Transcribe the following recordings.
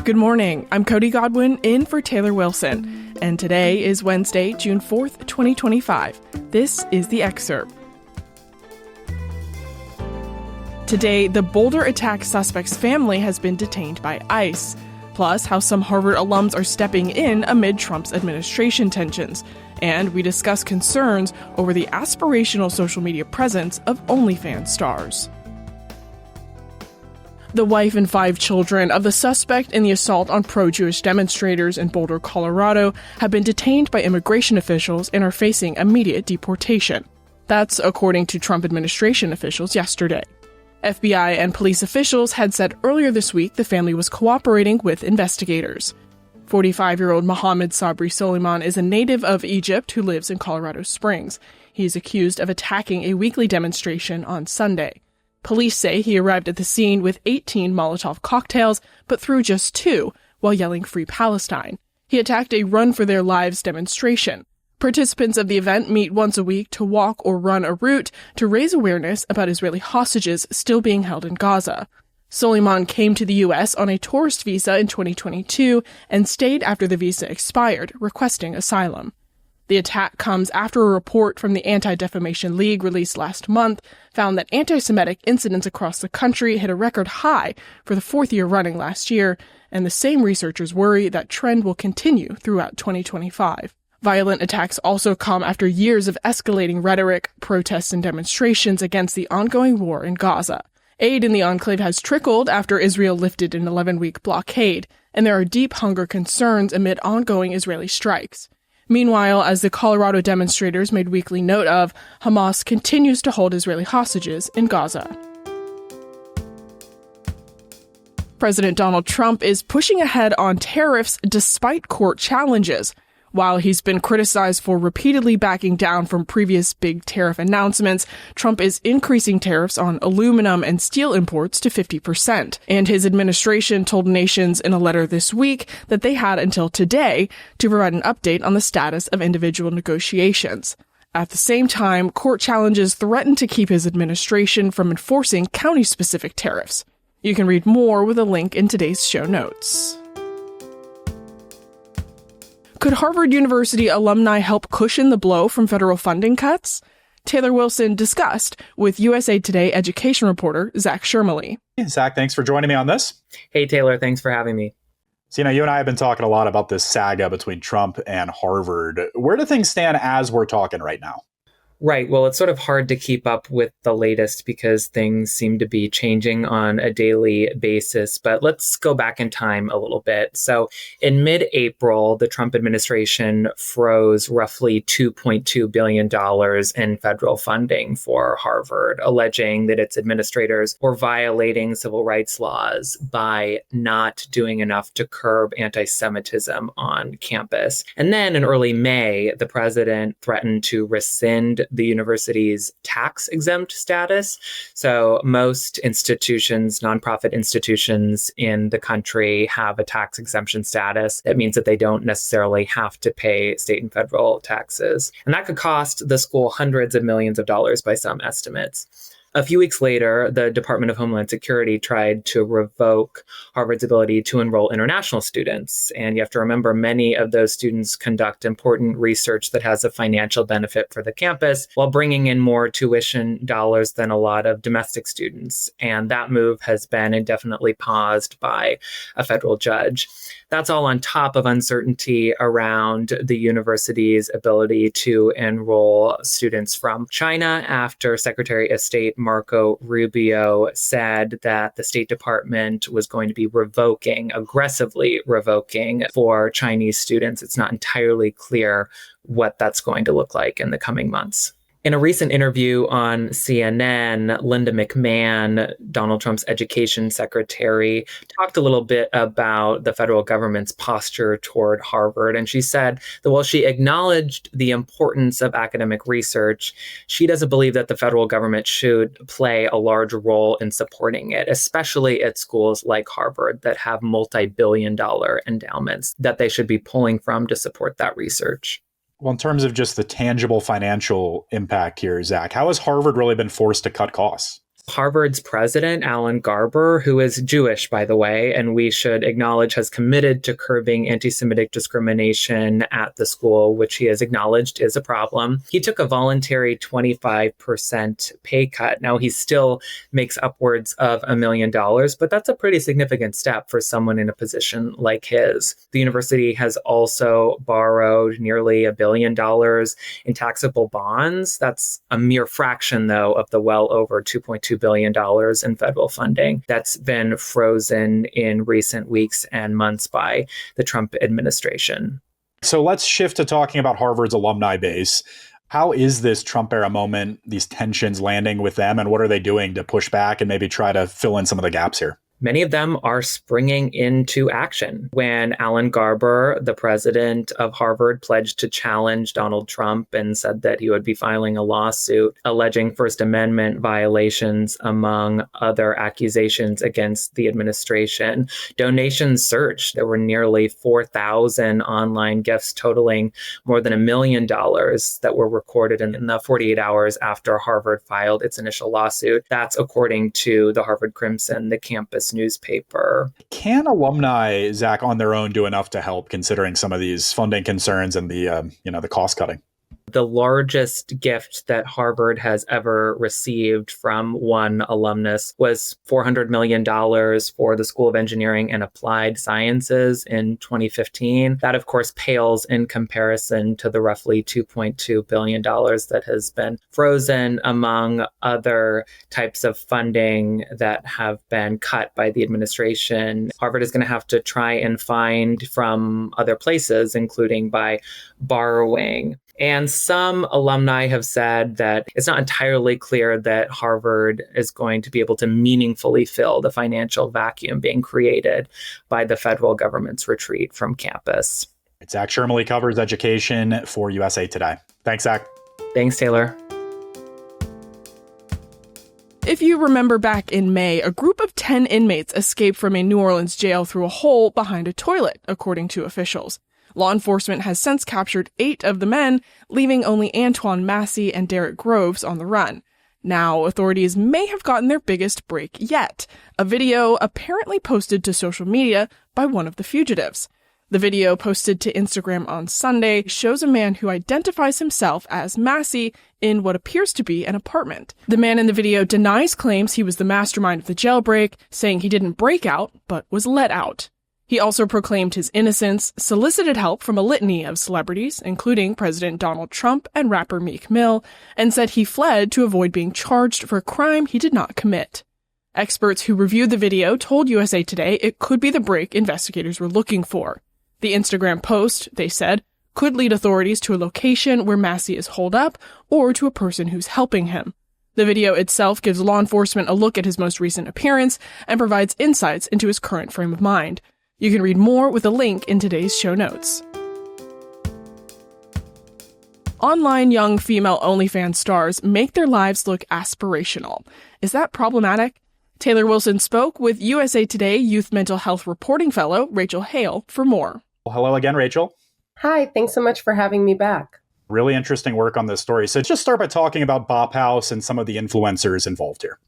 Good morning. I'm Cody Godwin in for Taylor Wilson, and today is Wednesday, June 4th, 2025. This is the Excerpt. Today, the Boulder attack suspect's family has been detained by ICE, plus how some Harvard alums are stepping in amid Trump's administration tensions, and we discuss concerns over the aspirational social media presence of OnlyFans stars. The wife and 5 children of the suspect in the assault on pro-Jewish demonstrators in Boulder, Colorado, have been detained by immigration officials and are facing immediate deportation. That's according to Trump administration officials yesterday. FBI and police officials had said earlier this week the family was cooperating with investigators. 45-year-old Mohammed Sabri Soliman is a native of Egypt who lives in Colorado Springs. He is accused of attacking a weekly demonstration on Sunday. Police say he arrived at the scene with 18 Molotov cocktails, but threw just 2 while yelling Free Palestine. He attacked a Run for Their Lives demonstration. Participants of the event meet once a week to walk or run a route to raise awareness about Israeli hostages still being held in Gaza. Soliman came to the U.S. on a tourist visa in 2022 and stayed after the visa expired, requesting asylum. The attack comes after a report from the Anti-Defamation League released last month found that anti-Semitic incidents across the country hit a record high for the 4th year running last year, and the same researchers worry that trend will continue throughout 2025. Violent attacks also come after years of escalating rhetoric, protests, and demonstrations against the ongoing war in Gaza. Aid in the enclave has trickled after Israel lifted an 11-week blockade, and there are deep hunger concerns amid ongoing Israeli strikes. Meanwhile, as the Colorado demonstrators made weekly note of, Hamas continues to hold Israeli hostages in Gaza. President Donald Trump is pushing ahead on tariffs despite court challenges. While he's been criticized for repeatedly backing down from previous big tariff announcements, Trump is increasing tariffs on aluminum and steel imports to 50%. And his administration told nations in a letter this week that they had until today to provide an update on the status of individual negotiations. At the same time, court challenges threaten to keep his administration from enforcing county-specific tariffs. You can read more with a link in today's show notes. Could Harvard University alumni help cushion the blow from federal funding cuts? Taylor Wilson discussed with USA Today education reporter Zach Shermley. Hey, Zach, thanks for joining me on this. Hey, Taylor, thanks for having me. So, you and I have been talking a lot about this saga between Trump and Harvard. Where do things stand as we're talking right now? Right. Well, it's sort of hard to keep up with the latest because things seem to be changing on a daily basis. But let's go back in time a little bit. So in mid-April, the Trump administration froze roughly $2.2 billion in federal funding for Harvard, alleging that its administrators were violating civil rights laws by not doing enough to curb anti-Semitism on campus. And then in early May, the president threatened to rescind the university's tax-exempt status. So most institutions, nonprofit institutions in the country have a tax exemption status. That means that they don't necessarily have to pay state and federal taxes. And that could cost the school hundreds of millions of dollars by some estimates. A few weeks later, the Department of Homeland Security tried to revoke Harvard's ability to enroll international students. And you have to remember, many of those students conduct important research that has a financial benefit for the campus while bringing in more tuition dollars than a lot of domestic students. And that move has been indefinitely paused by a federal judge. That's all on top of uncertainty around the university's ability to enroll students from China after Secretary of State Marco Rubio said that the State Department was going to be aggressively revoking for Chinese students. It's not entirely clear what that's going to look like in the coming months. In a recent interview on CNN, Linda McMahon, Donald Trump's education secretary, talked a little bit about the federal government's posture toward Harvard. And she said that while she acknowledged the importance of academic research, she doesn't believe that the federal government should play a large role in supporting it, especially at schools like Harvard that have multi-billion-dollar endowments that they should be pulling from to support that research. Well, in terms of just the tangible financial impact here, Zach, how has Harvard really been forced to cut costs? Harvard's president, Alan Garber, who is Jewish, by the way, and we should acknowledge has committed to curbing anti-Semitic discrimination at the school, which he has acknowledged is a problem. He took a voluntary 25% pay cut. Now, he still makes upwards of $1 million, but that's a pretty significant step for someone in a position like his. The university has also borrowed nearly $1 billion in taxable bonds. That's a mere fraction, though, of the well over $2.2 billion in federal funding that's been frozen in recent weeks and months by the Trump administration. So let's shift to talking about Harvard's alumni base. How is this Trump era moment, these tensions landing with them, and what are they doing to push back and maybe try to fill in some of the gaps here? Many of them are springing into action. When Alan Garber, the president of Harvard, pledged to challenge Donald Trump and said that he would be filing a lawsuit alleging First Amendment violations, among other accusations against the administration, donations surged. There were nearly 4,000 online gifts totaling more than $1 million that were recorded in the 48 hours after Harvard filed its initial lawsuit. That's according to the Harvard Crimson, the campus newspaper. Can alumni, Zach, on their own do enough to help, considering some of these funding concerns and the cost cutting? The largest gift that Harvard has ever received from one alumnus was $400 million for the School of Engineering and Applied Sciences in 2015. That, of course, pales in comparison to the roughly $2.2 billion that has been frozen, among other types of funding that have been cut by the administration. Harvard is going to have to try and find from other places, including by borrowing. And some alumni have said that it's not entirely clear that Harvard is going to be able to meaningfully fill the financial vacuum being created by the federal government's retreat from campus. Zach Shermley covers education for USA Today. Thanks, Zach. Thanks, Taylor. If you remember back in May, a group of 10 inmates escaped from a New Orleans jail through a hole behind a toilet, according to officials. Law enforcement has since captured 8 of the men, leaving only Antoine Massey and Derek Groves on the run. Now, authorities may have gotten their biggest break yet, a video apparently posted to social media by one of the fugitives. The video posted to Instagram on Sunday shows a man who identifies himself as Massey in what appears to be an apartment. The man in the video denies claims he was the mastermind of the jailbreak, saying he didn't break out, but was let out. He also proclaimed his innocence, solicited help from a litany of celebrities, including President Donald Trump and rapper Meek Mill, and said he fled to avoid being charged for a crime he did not commit. Experts who reviewed the video told USA Today it could be the break investigators were looking for. The Instagram post, they said, could lead authorities to a location where Massey is holed up or to a person who's helping him. The video itself gives law enforcement a look at his most recent appearance and provides insights into his current frame of mind. You can read more with a link in today's show notes. Online young female OnlyFans stars make their lives look aspirational. Is that problematic? Taylor Wilson spoke with USA Today Youth Mental Health Reporting Fellow Rachel Hale for more. Well, hello again, Rachel. Hi, thanks so much for having me back. Really interesting work on this story. So just start by talking about Bop House and some of the influencers involved here.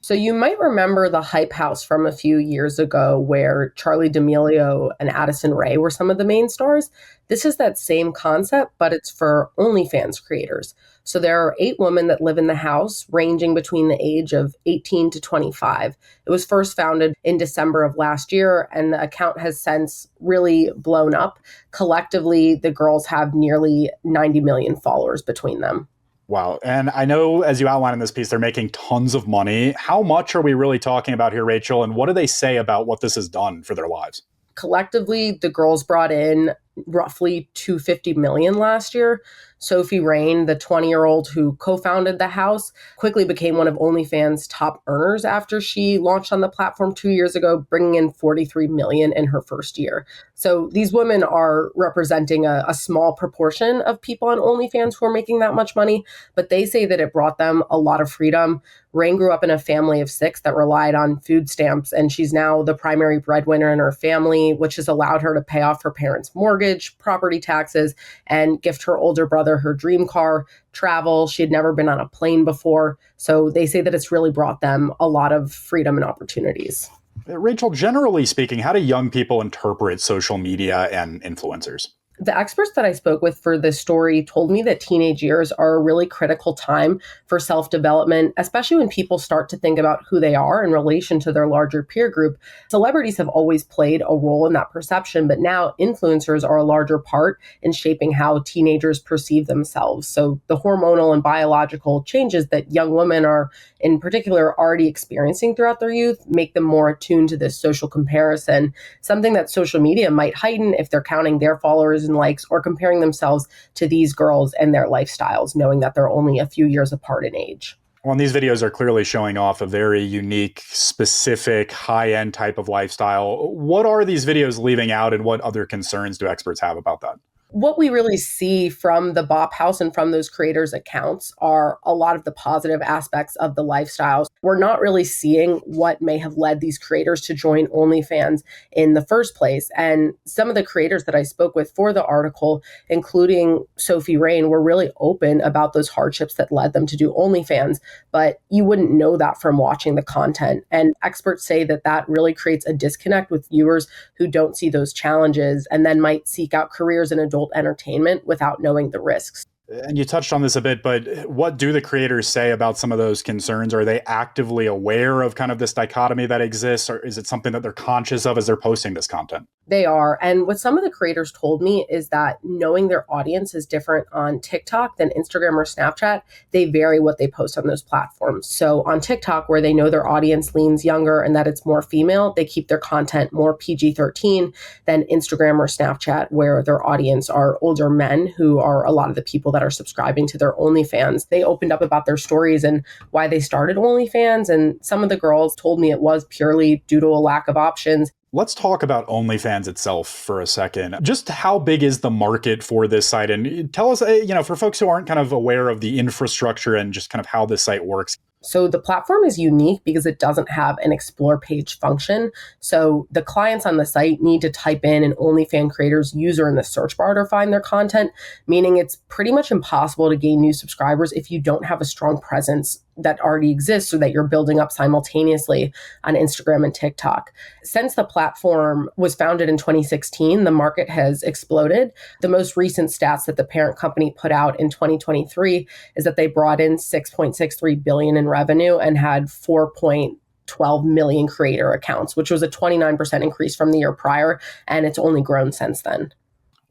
So you might remember the Hype House from a few years ago where Charli D'Amelio and Addison Rae were some of the main stars. This is that same concept, but it's for OnlyFans creators. So there are 8 women that live in the house, ranging between the age of 18 to 25. It was first founded in December of last year, and the account has since really blown up. Collectively, the girls have nearly 90 million followers between them. Wow. And I know, as you outline in this piece, they're making tons of money. How much are we really talking about here, Rachel? And what do they say about what this has done for their lives? Collectively, the girls brought in roughly $250 million last year. Sophie Rain, the 20-year-old who co-founded the house, quickly became one of OnlyFans' top earners after she launched on the platform 2 years ago, bringing in $43 million in her first year. So these women are representing a small proportion of people on OnlyFans who are making that much money, but they say that it brought them a lot of freedom. Rain grew up in a family of 6 that relied on food stamps, and she's now the primary breadwinner in her family, which has allowed her to pay off her parents' mortgage mortgage, property taxes, and gift her older brother her dream car, travel. She had never been on a plane before. So they say that it's really brought them a lot of freedom and opportunities. Rachel, generally speaking, how do young people interpret social media and influencers? The experts that I spoke with for this story told me that teenage years are a really critical time for self-development, especially when people start to think about who they are in relation to their larger peer group. Celebrities have always played a role in that perception, but now influencers are a larger part in shaping how teenagers perceive themselves. So the hormonal and biological changes that young women are in particular already experiencing throughout their youth make them more attuned to this social comparison, something that social media might heighten if they're counting their followers and likes or comparing themselves to these girls and their lifestyles, knowing that they're only a few years apart in age. Well, and these videos are clearly showing off a very unique, specific, high-end type of lifestyle. What are these videos leaving out, and what other concerns do experts have about that? What we really see from the Bop House and from those creators' accounts are a lot of the positive aspects of the lifestyles. We're not really seeing what may have led these creators to join OnlyFans in the first place. And some of the creators that I spoke with for the article, including Sophie Rain, were really open about those hardships that led them to do OnlyFans. But you wouldn't know that from watching the content. And experts say that that really creates a disconnect with viewers who don't see those challenges and then might seek out careers in adult entertainment without knowing the risks. And you touched on this a bit, but what do the creators say about some of those concerns? Are they actively aware of kind of this dichotomy that exists, or is it something that they're conscious of as they're posting this content? They are. And what some of the creators told me is that knowing their audience is different on TikTok than Instagram or Snapchat, they vary what they post on those platforms. So on TikTok, where they know their audience leans younger and that it's more female, they keep their content more PG-13 than Instagram or Snapchat, where their audience are older men who are a lot of the people that are subscribing to their OnlyFans. They opened up about their stories and why they started OnlyFans. And some of the girls told me it was purely due to a lack of options. Let's talk about OnlyFans itself for a second. Just how big is the market for this site? And tell us, for folks who aren't kind of aware of the infrastructure and just kind of how this site works. So the platform is unique because it doesn't have an explore page function. So the clients on the site need to type in an OnlyFans creator's user in the search bar to find their content, meaning it's pretty much impossible to gain new subscribers if you don't have a strong presence that already exists or that you're building up simultaneously on Instagram and TikTok. Since the platform was founded in 2016, the market has exploded. The most recent stats that the parent company put out in 2023 is that they brought in $6.63 billion in revenue and had 4.12 million creator accounts, which was a 29% increase from the year prior, and it's only grown since then.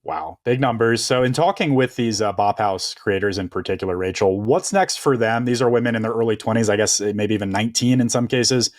Wow, big numbers. So in talking with these Bop House creators in particular, Rachel, what's next for them? These are women in their early 20s, I guess maybe even 19 in some cases.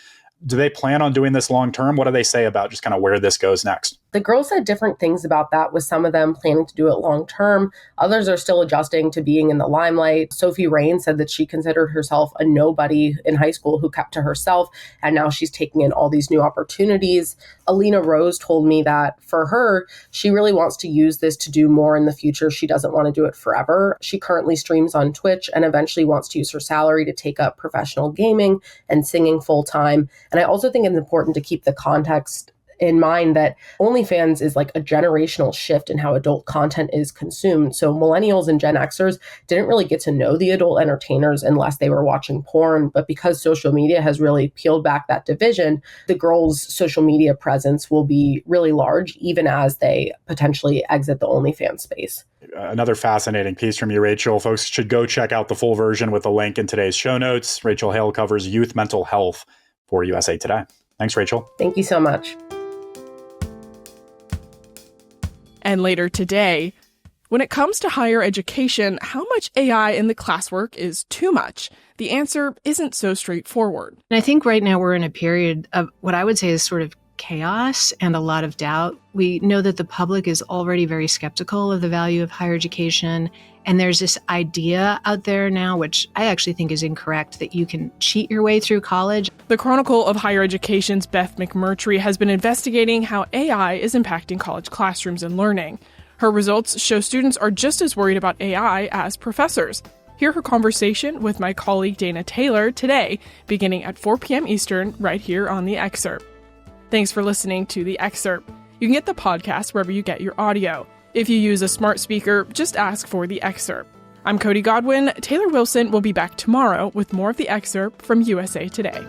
Do they plan on doing this long term? What do they say about just kind of where this goes next? The girls said different things about that, with some of them planning to do it long term. Others are still adjusting to being in the limelight. Sophie Rain said that she considered herself a nobody in high school who kept to herself, and now she's taking in all these new opportunities. Alina Rose told me that for her, she really wants to use this to do more in the future. She doesn't want to do it forever. She currently streams on Twitch and eventually wants to use her salary to take up professional gaming and singing full time. And I also think it's important to keep the context in mind that OnlyFans is like a generational shift in how adult content is consumed. So millennials and Gen Xers didn't really get to know the adult entertainers unless they were watching porn. But because social media has really peeled back that division, the girls' social media presence will be really large, even as they potentially exit the OnlyFans space. Another fascinating piece from you, Rachel. Folks should go check out the full version with a link in today's show notes. Rachel Hale covers youth mental health for USA Today. Thanks, Rachel. Thank you so much. And later today, when it comes to higher education, how much AI in the classwork is too much? The answer isn't so straightforward. And I think right now we're in a period of what I would say is sort of chaos and a lot of doubt. We know that the public is already very skeptical of the value of higher education. And there's this idea out there now, which I actually think is incorrect, that you can cheat your way through college. The Chronicle of Higher Education's Beth McMurtry has been investigating how AI is impacting college classrooms and learning. Her results show students are just as worried about AI as professors. Hear her conversation with my colleague Dana Taylor today, beginning at 4 p.m. Eastern, right here on The Excerpt. Thanks for listening to The Excerpt. You can get the podcast wherever you get your audio. If you use a smart speaker, just ask for The Excerpt. I'm Cody Godwin. Taylor Wilson will be back tomorrow with more of The Excerpt from USA Today.